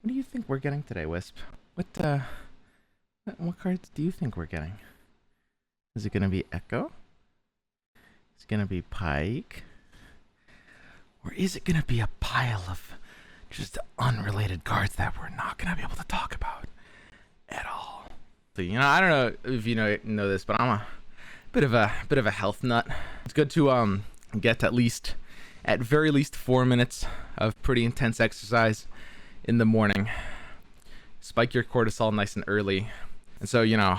What do you think we're getting today, Wisp? What cards do you think we're getting? Is it gonna be Echo? Is it gonna be Pike? Or is it gonna be a pile of just unrelated cards that we're not gonna be able to talk about at all? So, you know, I don't know if you know this, but I'm a bit of a health nut. It's good to get at very least 4 minutes of pretty intense exercise in the morning. Spike your cortisol nice and early. And so, you know,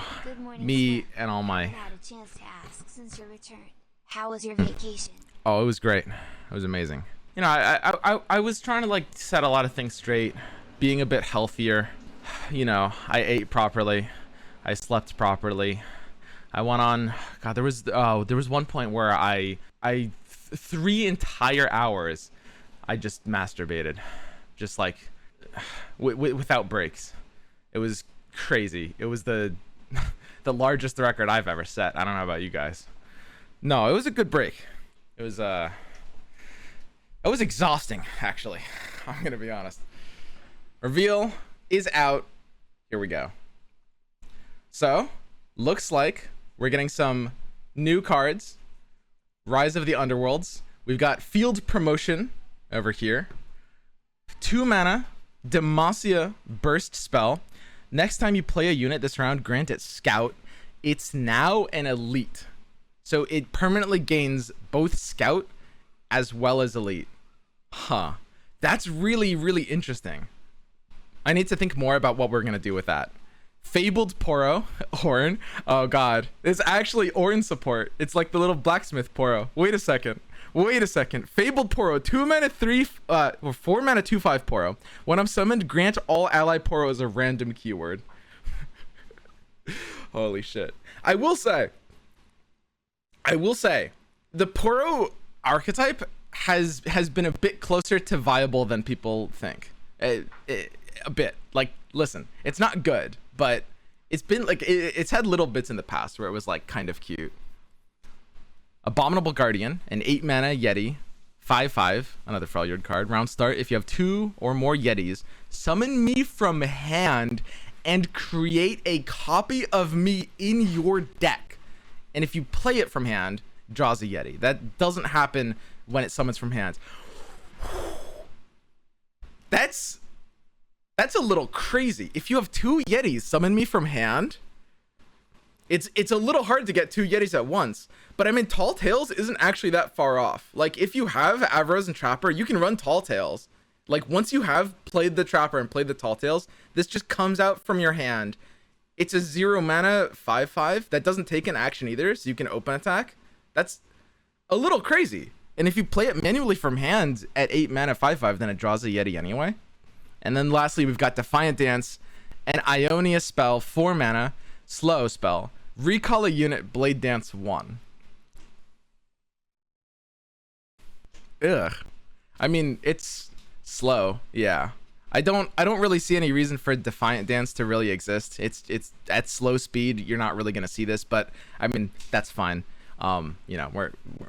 me and all my... Had a chance to ask since your return. How was your vacation? Oh, it was great. It was amazing. You know, I was trying to like set a lot of things straight, being a bit healthier. You know, I ate properly. I slept properly. I went on, God, there was one point where I 3 entire hours I just masturbated, just like without breaks. It was crazy. It was the largest record I've ever set. I don't know about you guys. No, it was a good break. It was exhausting, actually. I'm gonna be honest. Reveal is out. Here we go. So, looks like we're getting some new cards. Rise of the Underworlds. We've got Field Promotion over here. 2 mana, Demacia Burst spell. Next time you play a unit this round, grant it Scout. It's now an elite. So it permanently gains both Scout as well as elite. Huh. That's really, really interesting. I need to think more about what we're going to do with that. Fabled Poro, Ornn. Oh god, it's actually Ornn support. It's like the little blacksmith Poro. Wait a second. Fabled Poro, 4 mana 2/5 Poro. When I'm summoned, grant all ally Poros a random keyword. Holy shit. I will say, the Poro archetype has been a bit closer to viable than people think. A bit. Like, listen, it's not good, but it's been like it's had little bits in the past where it was like kind of cute. Abominable Guardian, an 8 mana Yeti, 5/5, another Freljord card. Round start, if you have 2 or more Yetis, summon me from hand and create a copy of me in your deck. And if you play it from hand, draws a Yeti. That doesn't happen when it summons from hand. That's a little crazy. If you have 2 Yetis, summon me from hand. It's a little hard to get 2 Yetis at once, but I mean, Tall Tales isn't actually that far off. Like, if you have Avros and Trapper, you can run Tall Tales. Like, once you have played the Trapper and played the Tall Tales, this just comes out from your hand. It's a 0 mana 5/5 that doesn't take an action either, so you can open attack. That's a little crazy. And if you play it manually from hand at 8 mana 5/5, then it draws a Yeti anyway. And then lastly, we've got Defiant Dance, an Ionia spell, 4 mana, slow spell. Recall a unit, Blade Dance 1. Ugh. I mean, it's slow, yeah. I don't really see any reason for Defiant Dance to really exist. It's at slow speed, you're not really gonna see this, but I mean, that's fine. You know,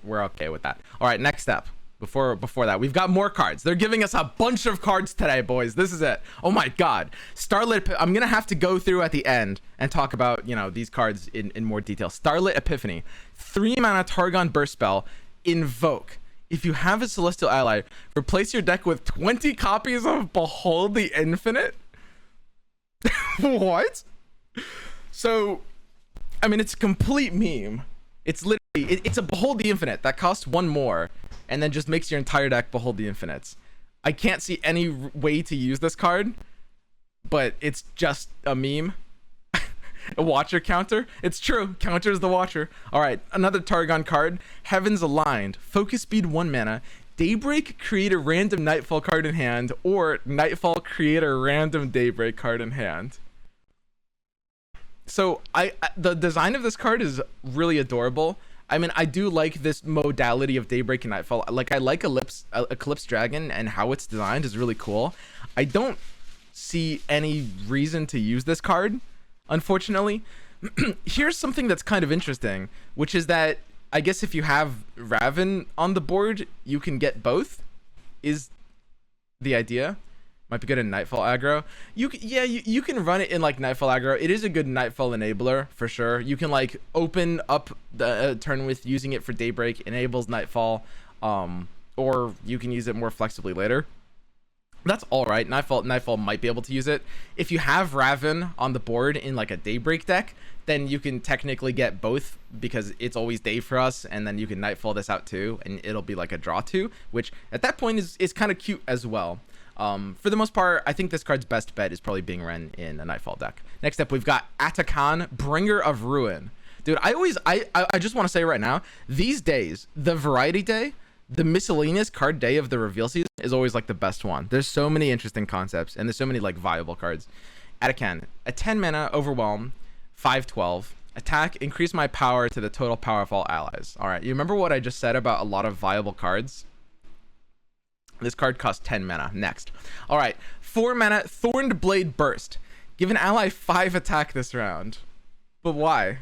we're okay with that. All right, next step. Before that, we've got more cards. They're giving us a bunch of cards today, boys. This is it. Oh my god. Starlight, I'm gonna have to go through at the end and talk about, you know, these cards in more detail. Starlight Epiphany, 3 mana Targon burst spell, invoke. If you have a celestial ally, replace your deck with 20 copies of Behold the Infinite. What? So, I mean, it's a complete meme. It's literally, it's a Behold the Infinite that costs 1 more and then just makes your entire deck Behold the Infinites. I can't see any way to use this card, but it's just a meme. A Watcher counter. It's true. Counters the Watcher. All right, another Targon card. Heavens Aligned. Focus speed 1 mana. Daybreak, create a random Nightfall card in hand, or Nightfall, create a random Daybreak card in hand. So the design of this card is really adorable. I mean, I do like this modality of Daybreak and Nightfall. Like, I like Eclipse Dragon, and how it's designed is really cool. I don't see any reason to use this card, unfortunately. Here's something that's kind of interesting, which is that I guess if you have Raven on the board, you can get both, is the idea. Might be good in Nightfall aggro. You can run it in like Nightfall aggro. It is a good Nightfall enabler for sure. You can like open up the turn with using it for Daybreak, enables Nightfall, or you can use it more flexibly later. That's all right. Nightfall might be able to use it. If you have Raven on the board in like a Daybreak deck, then you can technically get both because it's always day for us, and then you can Nightfall this out too, and it'll be like a draw 2, which at that point is kind of cute as well. For the most part, I think this card's best bet is probably being ran in a Nightfall deck. Next up, we've got Atakhan, Bringer of Ruin. Dude, I just want to say right now, these days, the Variety Day, the miscellaneous card day of the reveal season is always like the best one. There's so many interesting concepts, and there's so many like viable cards. Atakhan, a 10 mana Overwhelm, 5/12. Attack, increase my power to the total power of all allies. All right, you remember what I just said about a lot of viable cards? This card costs 10 mana. Next. All right. 4 mana, Thorned Blade Burst. Give an ally 5 attack this round. But why?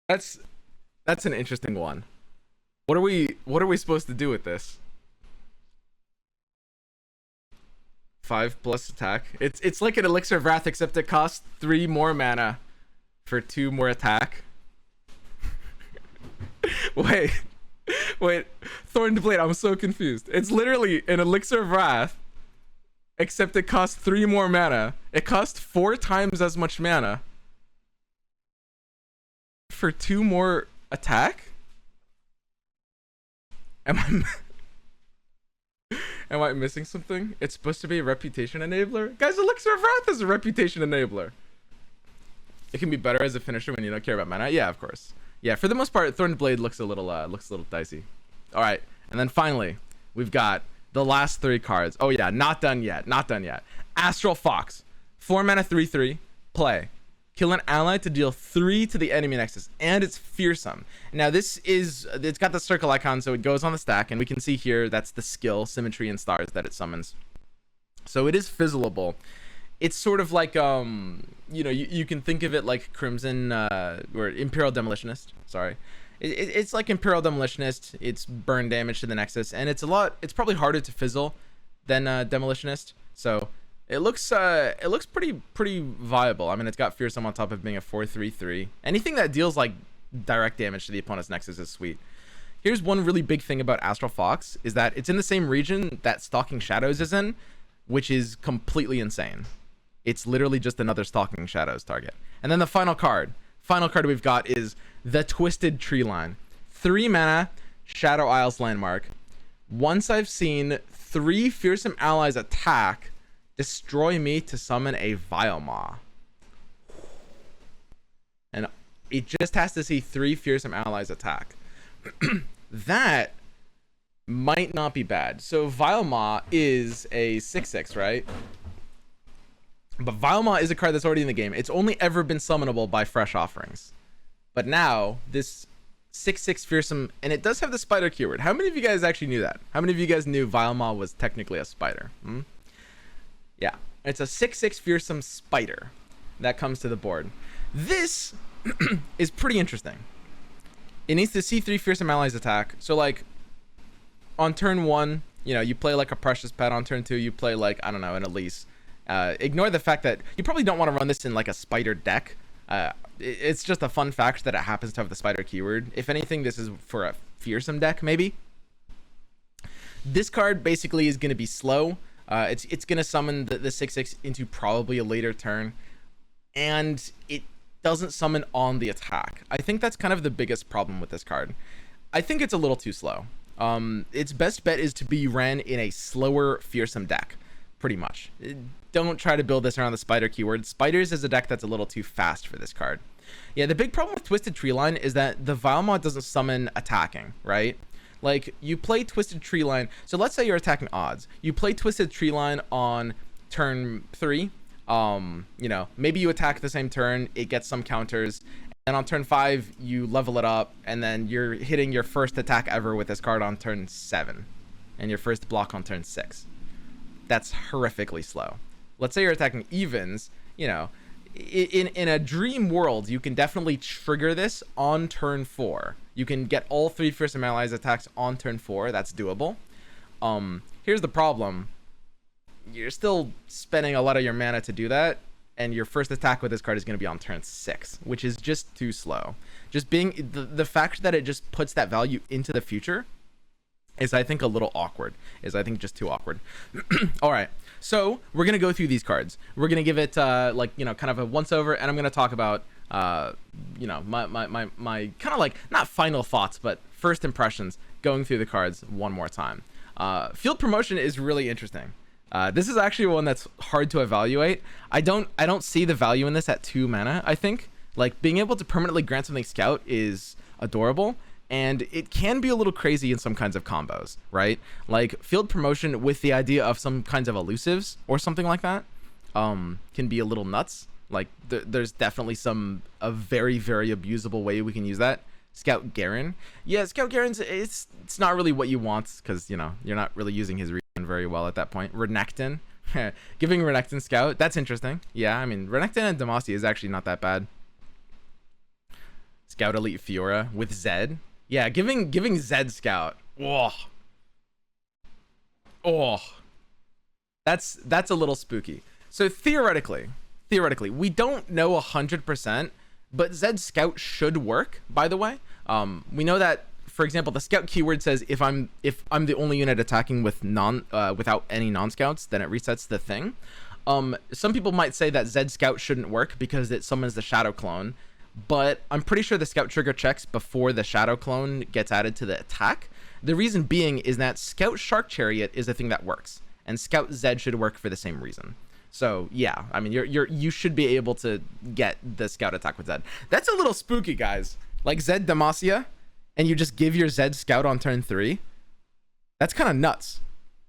That's an interesting one. What are we supposed to do with this? 5 plus attack. It's like an Elixir of Wrath, except it costs 3 more mana for 2 more attack. wait Thorned Blade, I'm so confused. It's literally an Elixir of Wrath, except it costs 3 more mana. It costs 4 times as much mana for 2 more attack. Am I missing something? It's supposed to be a reputation enabler? Guys, Elixir of Wrath is a reputation enabler. It can be better as a finisher when you don't care about mana. Yeah, of course. Yeah, for the most part, Thorned Blade looks a little dicey. All right, and then finally, we've got the last 3 cards. Oh yeah, not done yet. Astral Fox, 4 mana, 3/3. Play. Kill an ally to deal 3 to the enemy nexus, and it's fearsome. Now it's got the circle icon, so it goes on the stack, and we can see here that's the skill, Symmetry and Stars, that it summons. So it is fizzleable. It's sort of like you can think of it like Crimson or Imperial Demolitionist. Sorry, it's like Imperial Demolitionist. It's burn damage to the nexus, and it's probably harder to fizzle than Demolitionist. So it looks pretty viable. I mean, it's got Fearsome on top of being a 4/3/3. Anything that deals like direct damage to the opponent's nexus is sweet. Here's one really big thing about Astral Fox is that it's in the same region that Stalking Shadows is in, which is completely insane. It's literally just another Stalking Shadows target. And then the final card we've got is the Twisted Treeline. 3 mana, Shadow Isles landmark. Once I've seen 3 fearsome allies attack, destroy me to summon a Vilemaw. And it just has to see 3 fearsome allies attack. That might not be bad. So Vilemaw is a 6/6, right? But Vilemaw is a card that's already in the game. It's only ever been summonable by fresh offerings. But now, this 6/6 fearsome, and it does have the spider keyword. How many of you guys actually knew that? How many of you guys knew Vilemaw was technically a spider? Yeah, it's a 6/6 fearsome spider that comes to the board. This is pretty interesting. It needs to see 3 fearsome allies attack. So like on turn 1, you play like a Precious Pet. On turn 2, you play like, I don't know, an Elise. Ignore the fact that you probably don't want to run this in like a spider deck. It's just a fun fact that it happens to have the spider keyword. If anything, this is for a fearsome deck, maybe. This card basically is going to be slow. It's going to summon the 6/6 into probably a later turn, and it doesn't summon on the attack. I think that's kind of the biggest problem with this card. I think it's a little too slow. Its best bet is to be ran in a slower fearsome deck, pretty much. Don't try to build this around the spider keyword. Spiders is a deck that's a little too fast for this card. Yeah, the big problem with Twisted Treeline is that the Vilemaw doesn't summon attacking, right? Like, you play Twisted Treeline. So let's say you're attacking odds. You play Twisted Treeline on turn 3. Maybe you attack the same turn. It gets some counters. And on turn 5, you level it up. And then you're hitting your first attack ever with this card on turn 7. And your first block on turn 6. That's horrifically slow. Let's say you're attacking evens. in a dream world, you can definitely trigger this on turn 4. You can get all 3 fearsome allies attacks on turn 4. That's doable. Here's the problem. You're still spending a lot of your mana to do that, and your first attack with this card is going to be on turn 6, which is just too slow. Just being the fact that it just puts that value into the future is, I think, a little awkward. Is, I think, just too awkward. All right, so we're gonna go through these cards. We're gonna give it like, you know, kind of a once over, and I'm gonna talk about you know, my kind of like, not final thoughts, but first impressions going through the cards one more time. Field Promotion is really interesting. This is actually one that's hard to evaluate. I don't see the value in this at 2 mana. I think, like, being able to permanently grant something Scout is adorable, and it can be a little crazy in some kinds of combos, right? Like, Field Promotion with the idea of some kinds of elusives or something like that can be a little nuts. Like, there's definitely a very, very abusable way we can use that. Scout Garen. Yeah, Scout Garen's, it's not really what you want, because, you know, you're not really using his region very well at that point. Renekton. Giving Renekton Scout, that's interesting. Yeah, I mean, Renekton and Demacia is actually not that bad. Scout Elite Fiora with Zed. Yeah, giving Zed Scout. Oh. Oh. That's a little spooky. So theoretically, we don't know 100%, but Zed Scout should work, by the way. We know that, for example, the Scout keyword says if I'm the only unit attacking with without any non-scouts, then it resets the thing. Some people might say that Zed Scout shouldn't work because it summons the Shadow Clone, but I'm pretty sure the Scout trigger checks before the Shadow Clone gets added to the attack. The reason being is that Scout Shark Chariot is a thing that works, and Scout Zed should work for the same reason. So yeah, I mean, you should be able to get the Scout attack with Zed. That's a little spooky, guys. Like Zed Demacia, and you just give your Zed Scout on turn 3. That's kind of nuts.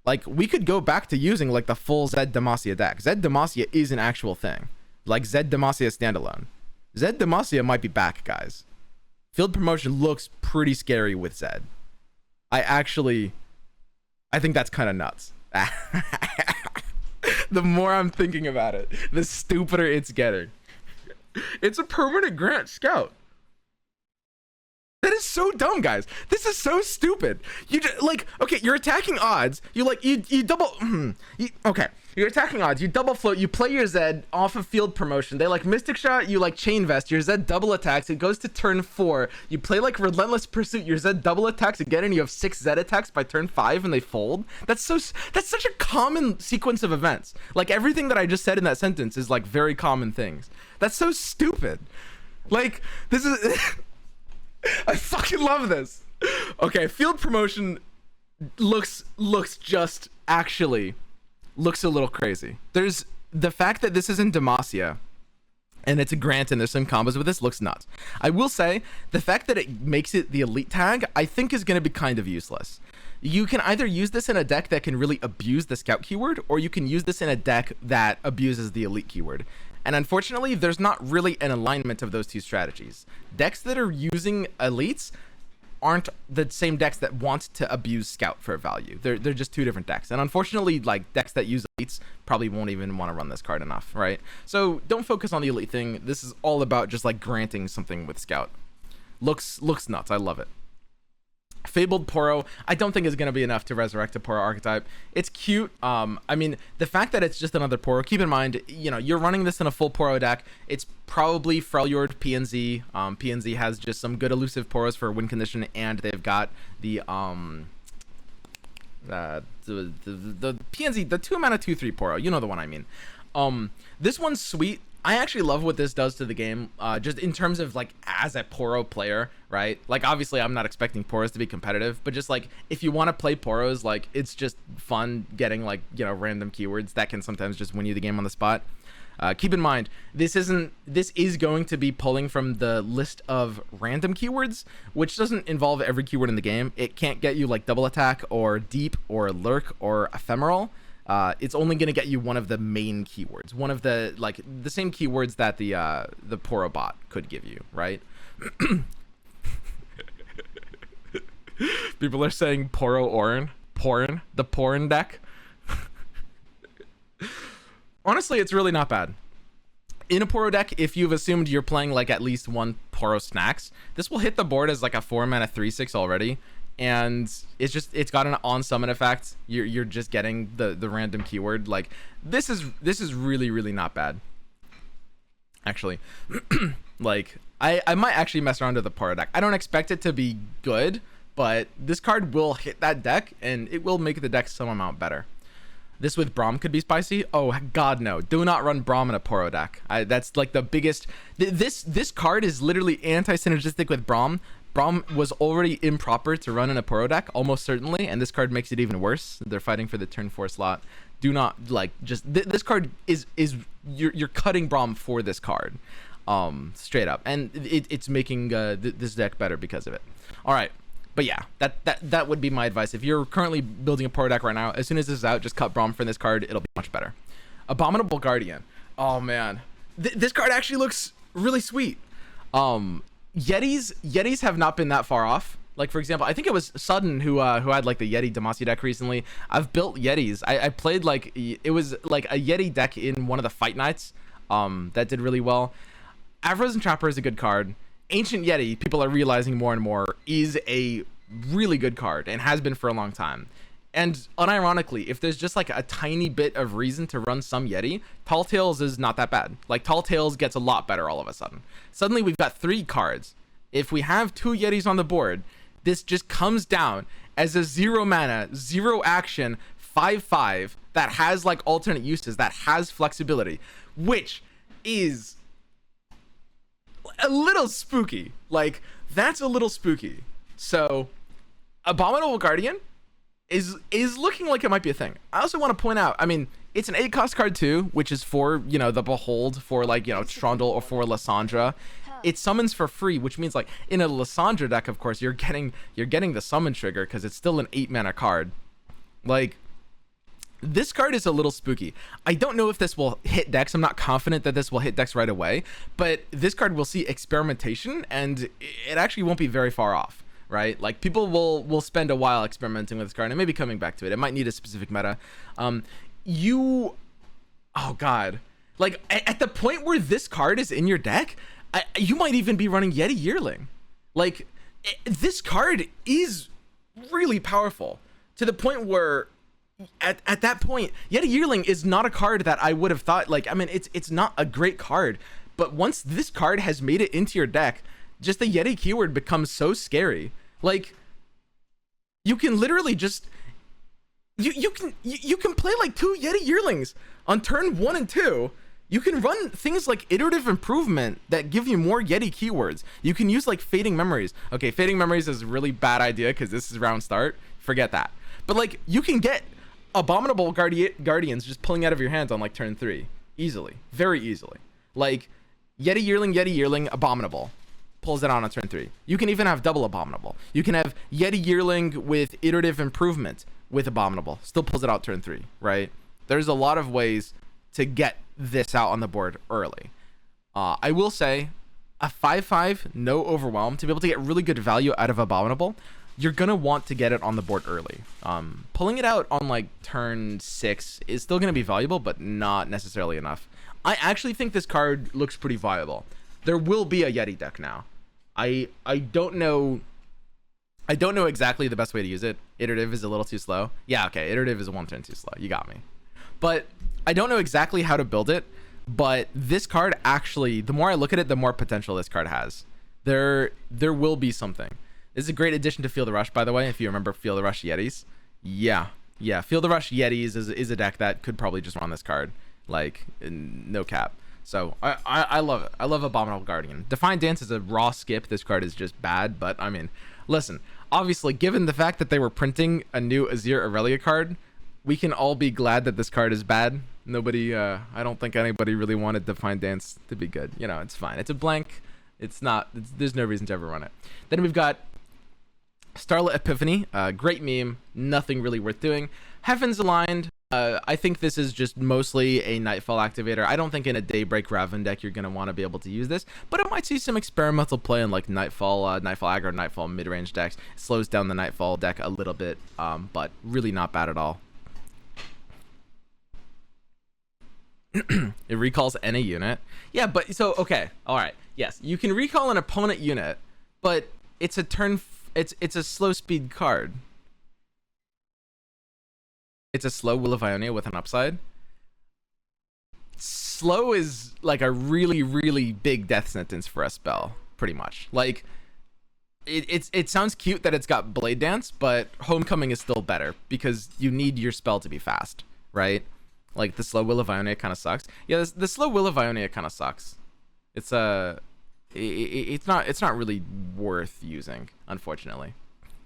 Like, we could go back to using like the full Zed Demacia deck. Zed Demacia is an actual thing. Like Zed Demacia standalone. Zed Demacia might be back, guys. Field Promotion looks pretty scary with Zed. I think that's kind of nuts. The more I'm thinking about it, the stupider it's getting. It's a permanent grant Scout. That is so dumb, guys. This is so stupid. You just, like, okay, you're attacking odds. You double. Okay, you're attacking odds. You double float. You play your Zed off of Field Promotion. They like Mystic Shot. You like Chain Vest. Your Zed double attacks. It goes to turn 4. You play like Relentless Pursuit. Your Zed double attacks again, and you have 6 Zed attacks by turn 5, and they fold. That's such a common sequence of events. Like, everything that I just said in that sentence is like very common things. That's so stupid. Like, this is. I fucking love this. Okay, Field Promotion looks a little crazy. There's the fact that this is in Demacia and it's a grant and there's some combos with this looks nuts. I will say the fact that it makes it the elite tag, I think, is going to be kind of useless. You can either use this in a deck that can really abuse the Scout keyword, or you can use this in a deck that abuses the elite keyword. And unfortunately, there's not really an alignment of those two strategies. Decks that are using elites aren't the same decks that want to abuse Scout for value. They're just two different decks. And unfortunately, like, decks that use elites probably won't even want to run this card enough, right? So don't focus on the elite thing. This is all about just like granting something with Scout. Looks nuts. I love it. Fabled Poro, I don't think is going to be enough to resurrect a Poro archetype. It's cute. I mean, the fact that it's just another Poro, keep in mind, you know, you're running this in a full Poro deck. It's probably Freljord PNZ. PNZ has just some good elusive Poros for win condition, and they've got the PNZ, the 2 mana 2/3 Poro. You know the one I mean. This one's sweet. I actually love what this does to the game, just in terms of, like, as a Poro player, right? Like, obviously, I'm not expecting Poros to be competitive, but just, like, if you want to play Poros, like, it's just fun getting, like, you know, random keywords that can sometimes just win you the game on the spot. Keep in mind, this is going to be pulling from the list of random keywords, which doesn't involve every keyword in the game. It can't get you, like, double attack or deep or lurk or ephemeral. It's only going to get you one of the main keywords, one of the, like, the same keywords that the Poro bot could give you, right? People are saying Poro Porn, the porn deck. Honestly, it's really not bad. in a Poro deck, if you've assumed you're playing like at least one Poro Snacks, this will hit the board as like a 4-mana 3/6 already, and it's got an on summon effect. You're just getting the random keyword. Like this is really, really not bad, actually. Like I might actually mess around with the Poro deck. I don't expect it to be good, but this card will hit that deck and it will make the deck some amount better. This with Braum could be spicy. Oh god, no! Do not run Braum in a Poro deck. That's like the biggest. This card is literally anti-synergistic with Braum. Braum was already improper to run in a Poro deck, almost certainly, and this card makes it even worse. They're fighting for the turn 4 slot. Do not like just this card is you're cutting Braum for this card, straight up, and it's making this deck better because of it. All right. But yeah, that would be my advice. If you're currently building a Poro deck right now, as soon as this is out, just cut Braum for this card. It'll be much better. Abominable Guardian. Oh man, this card actually looks really sweet. Yetis have not been that far off. Like for example, I think it was Sudden who had like the Yeti Demacia deck recently. I've built Yetis. I played like it was like a Yeti deck in one of the fight nights. That did really well. Avrozen Trapper is a good card. Ancient Yeti, people are realizing more and more, is a really good card and has been for a long time. And unironically, if there's just like a tiny bit of reason to run some Yeti, Tall Tales is not that bad. Like Tall Tales gets a lot better all of a sudden. Suddenly we've got 3 cards. If we have 2 Yetis on the board, this just comes down as a 0 mana, 0 action, 5/5 that has like alternate uses, that has flexibility, which is a little spooky. Like that's a little spooky. So Abominable Guardian is looking like it might be a thing. I also want to point out, I mean, it's an 8 cost card too, which is for, you know, the Behold, for like, you know, Trundle, or for Lysandra. It summons for free, which means like in a Lysandra deck, of course, you're getting the summon trigger because it's still an 8 mana card. Like this card is a little spooky. I don't know if this will hit decks. I'm not confident that this will hit decks right away, but this card will see experimentation and it actually won't be very far off, right? Like people will spend a while experimenting with this card and maybe coming back to it. It might need a specific meta. Oh god. Like at the point where this card is in your deck, you might even be running Yeti Yearling. Like this card is really powerful to the point where at that point, Yeti Yearling is not a card that I would have thought, like, I mean, it's not a great card, but once this card has made it into your deck, just the Yeti keyword becomes so scary. Like, you can literally just, you can play like 2 Yeti Yearlings on turn 1 and 2. You can run things like Iterative Improvement that give you more Yeti keywords. You can use like Fading Memories. Okay, Fading Memories is a really bad idea because this is round start. Forget that. But like, you can get Abominable Guardians just pulling out of your hands on like turn 3 easily, very easily. Like Yeti Yearling, Abominable pulls it on turn 3. You can even have double Abominable. You can have Yeti Yearling with Iterative Improvement with Abominable, still pulls it out turn 3, right? There's a lot of ways to get this out on the board early. I will say a 5/5 no Overwhelm, to be able to get really good value out of Abominable, you're gonna want to get it on the board early. Pulling it out on like turn 6 is still gonna be valuable, but not necessarily enough. I actually think this card looks pretty viable. There will be a Yeti deck now. I don't know exactly the best way to use it. Iterative is a little too slow. Yeah, okay, Iterative is 1 turn too slow. You got me. But I don't know exactly how to build it, but this card actually, the more I look at it, the more potential this card has. There will be something. This is a great addition to Feel the Rush, by the way, if you remember Feel the Rush Yetis. Yeah, Feel the Rush Yetis is a deck that could probably just run this card, like, no cap. So I love it. I love Abominable Guardian. Defiant Dance is a raw skip. This card is just bad, but I mean, listen, obviously, given the fact that they were printing a new Azir Aurelia card, we can all be glad that this card is bad. Nobody, I don't think anybody really wanted Defiant Dance to be good. You know, it's fine. It's a blank. It's not, there's no reason to ever run it. Then we've got Starlight Epiphany, great meme, nothing really worth doing. Heavens Aligned, I think this is just mostly a Nightfall activator. I don't think in a Daybreak Raven deck you're going to want to be able to use this, but it might see some experimental play in like Nightfall, Nightfall aggro, Nightfall mid-range decks. It slows down the Nightfall deck a little bit, but really not bad at all. It recalls any unit. Yeah, but so okay, all right. Yes, you can recall an opponent unit, but it's a it's a slow speed card. It's a slow Will of Ionia with an upside. Slow is like a really, really big death sentence for a spell, pretty much. Like, it sounds cute that it's got Blade Dance, but Homecoming is still better because you need your spell to be fast, right? Like the slow Will of Ionia kind of sucks. Yeah, the slow Will of Ionia kind of sucks. It's it's not really worth using, unfortunately.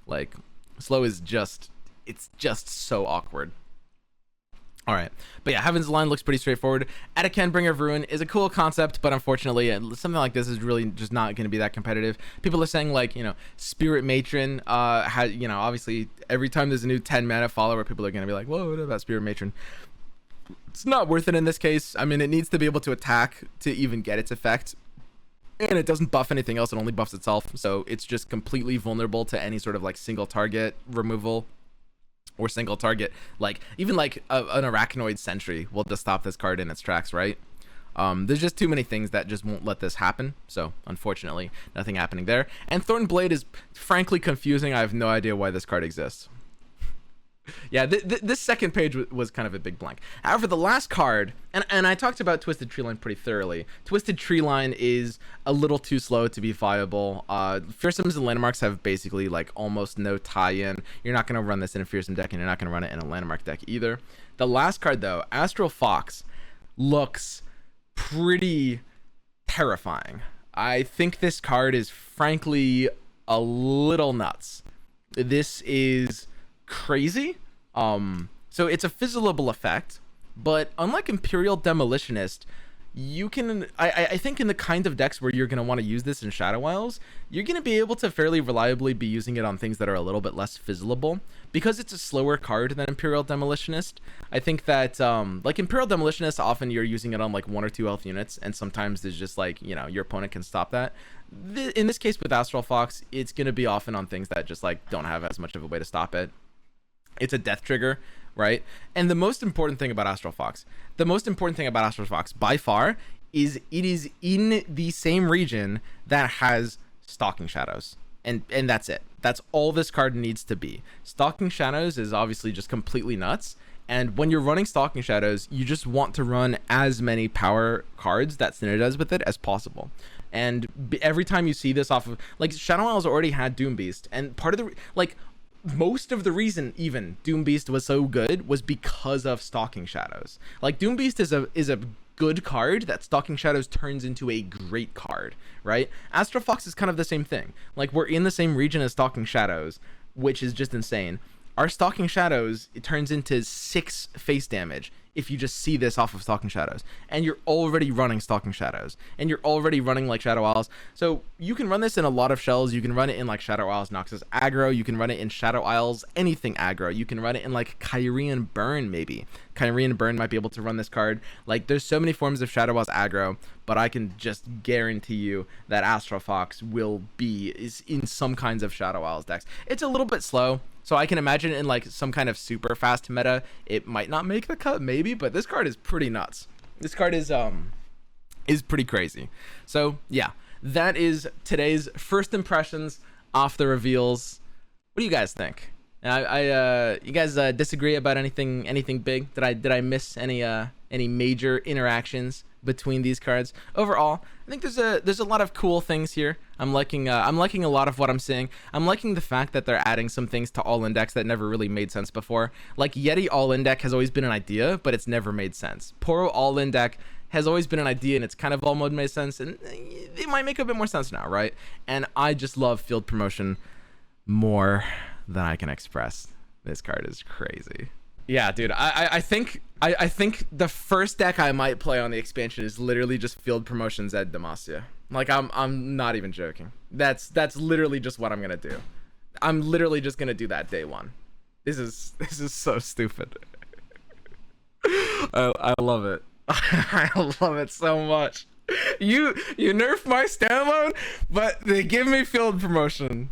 Like, slow is just so awkward. All right, but yeah, Heaven's Line looks pretty straightforward. Atakhan, Bringer of Ruin is a cool concept, but unfortunately, something like this is really just not going to be that competitive. People are saying, like, you know, Spirit Matron has, you know, obviously every time there's a new 10 mana follower, people are going to be like, whoa, what about Spirit Matron? It's not worth it in this case. I mean, it needs to be able to attack to even get its effect, and it doesn't buff anything else. It only buffs itself, so it's just completely vulnerable to any sort of like single target removal. Or single target, like even like an Arachnoid Sentry will just stop this card in its tracks, right? There's just too many things that just won't let this happen. So unfortunately, nothing happening there. And Thorned Blade is frankly confusing. I have no idea why this card exists. Yeah, this second page was kind of a big blank. However, the last card, and I talked about Twisted Treeline pretty thoroughly. Twisted Treeline is a little too slow to be viable. Fearsomes and Landmarks have basically like almost no tie-in. You're not going to run this in a Fearsome deck, and you're not going to run it in a Landmark deck either. The last card, though, Astral Fox, looks pretty terrifying. I think this card is frankly a little nuts. This is crazy. So it's a fizzleable effect, but unlike Imperial Demolitionist, you can I think in the kind of decks where you're going to want to use this in Shadow Isles, you're going to be able to fairly reliably be using it on things that are a little bit less fizzleable because it's a slower card than Imperial Demolitionist. I think that like Imperial Demolitionist, often you're using it on like 1 or 2 health units, and sometimes there's just like, you know, your opponent can stop that. In this case with Astral Fox, it's going to be often on things that just like don't have as much of a way to stop it. It's a death trigger, right? And the most important thing about Astral Fox by far is it is in the same region that has Stalking Shadows. And that's it. That's all this card needs to be. Stalking Shadows is obviously just completely nuts. And when you're running Stalking Shadows, you just want to run as many power cards that synergize with it as possible. And every time you see this off of, like, Shadow Isles already had Doom Beast, and part of the, like, most of the reason even Doom Beast was so good was because of Stalking Shadows. Like, Doom Beast is a good card that Stalking Shadows turns into a great card, right? Astral Fox is kind of the same thing. Like, we're in the same region as Stalking Shadows, which is just insane. Our Stalking Shadows, it turns into 6 face damage if you just see this off of Stalking Shadows, and you're already running Stalking Shadows, and you're already running like Shadow Isles. So you can run this in a lot of shells. You can run it in like Shadow Isles Noxus aggro. You can run it in Shadow Isles anything aggro. You can run it in like Kyrian Burn, maybe. Kyrian Burn might be able to run this card. Like, there's so many forms of Shadow Isles aggro, but I can just guarantee you that Astral Fox is in some kinds of Shadow Isles decks. It's a little bit slow, so I can imagine in like some kind of super fast meta, it might not make the cut, maybe, but this card is pretty nuts. This card is pretty crazy. So yeah, that is today's first impressions off the reveals. What do you guys think? You guys disagree about anything big? Did I miss any major interactions between these cards? Overall, I think there's a lot of cool things here. I'm liking a lot of what I'm seeing. I'm liking the fact that they're adding some things to all-in decks that never really made sense before. Like, Yeti all-in deck has always been an idea, but it's never made sense. Poro all-in deck has always been an idea, and it's kind of almost made sense, and it might make a bit more sense now, right? And I just love field promotion more than I can express. This card is crazy. Yeah, dude, I think the first deck I might play on the expansion is literally just Field Promotion Zed Demacia. Like, I'm not even joking. That's literally just what I'm gonna do. I'm literally just gonna do that day one. This is so stupid. I love it. I love it so much. You nerf my standalone, but they give me Field Promotion.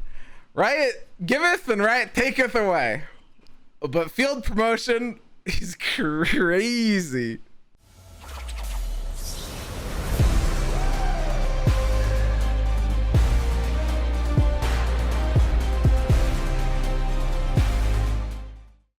Right? Giveth and right taketh away. But Field Promotion is crazy.